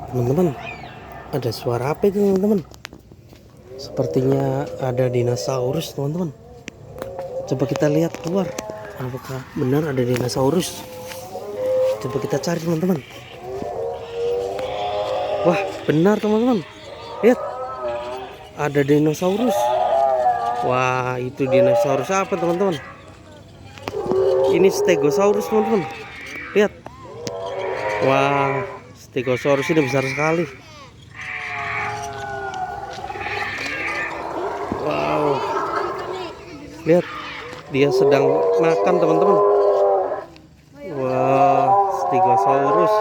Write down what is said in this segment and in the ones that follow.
Teman-teman, ada suara apa itu teman-teman? Sepertinya ada dinosaurus teman-teman. Coba kita lihat keluar. Apakah benar ada dinosaurus? Coba kita cari teman-teman. Wah, benar teman-teman. Lihat, ada dinosaurus. Wah, itu dinosaurus apa teman-teman? Ini stegosaurus teman-teman. Lihat. Wah, stegosaurus ini besar sekali. Wow, lihat, dia sedang makan teman-teman. Wah, stegosaurus.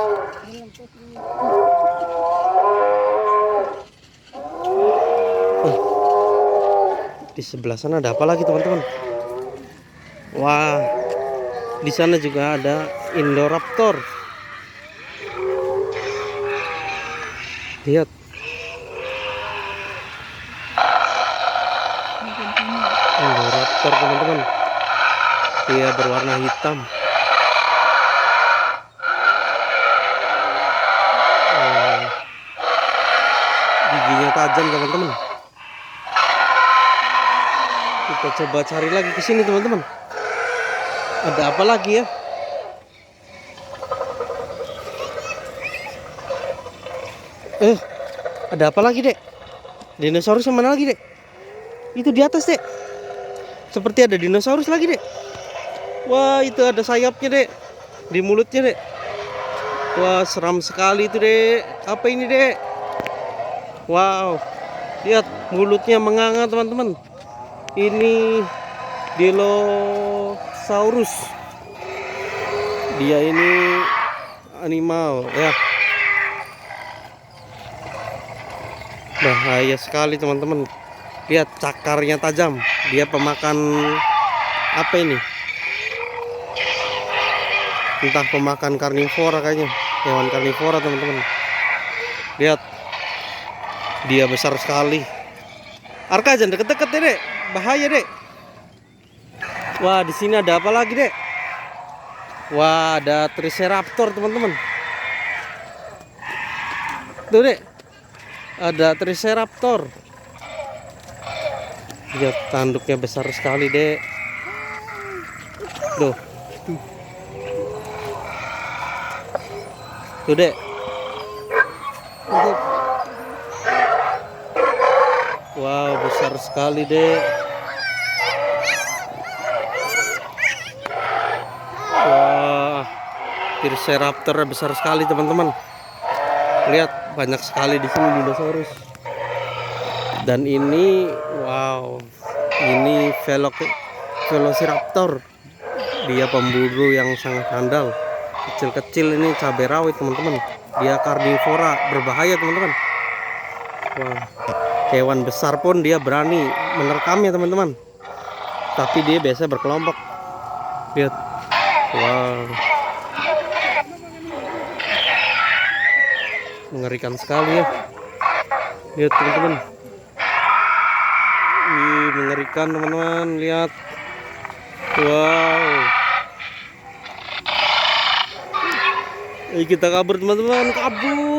Di sebelah sana ada apa lagi teman-teman? Wah, di sana juga ada Indoraptor. Lihat. Indoraptor teman-teman. Dia berwarna hitam. Giginya tajam teman-teman. Kita coba cari lagi ke sini teman-teman. Ada apa lagi ya? Ada apa lagi, Dek? Dinosaurus yang mana lagi, Dek? Itu di atas, Dek. Seperti ada dinosaurus lagi, Dek. Wah, itu ada sayapnya, Dek. Di mulutnya, Dek. Wah, seram sekali itu, Dek. Apa ini, Dek? Wow. Lihat, mulutnya menganga, teman-teman. Ini Dilophosaurus. Dia ini animal, ya. Bahaya sekali teman-teman. Lihat, cakarnya tajam. Dia pemakan apa ini? Entah pemakan karnivora kayaknya. Hewan karnivora teman-teman. Lihat, dia besar sekali. Arka, jangan deket-deket ya, Dek. Bahaya, Dek. Wah, di sini ada apa lagi, Dek? Wah, ada Triceratops teman-teman. Tuh, Dek. Ada Triceratops. Lihat, tanduknya besar sekali, Dek. Tuh. Tuh, Dek. Wow, besar sekali, Dek. Wah, Triceratops besar sekali, teman-teman. Lihat, banyak sekali di sini dinosaurus. Dan ini, wow, ini Velociraptor. Dia pemburu yang sangat handal. Kecil-kecil ini cabai rawit, teman-teman. Dia karnivora, berbahaya, teman-teman. Wah, hewan besar pun dia berani menerkamnya, teman-teman. Tapi dia biasa berkelompok. Lihat, wow, mengerikan sekali ya. Lihat teman-teman. Mengerikan teman-teman. Lihat. Wow. Kita kabur teman-teman. Kabur.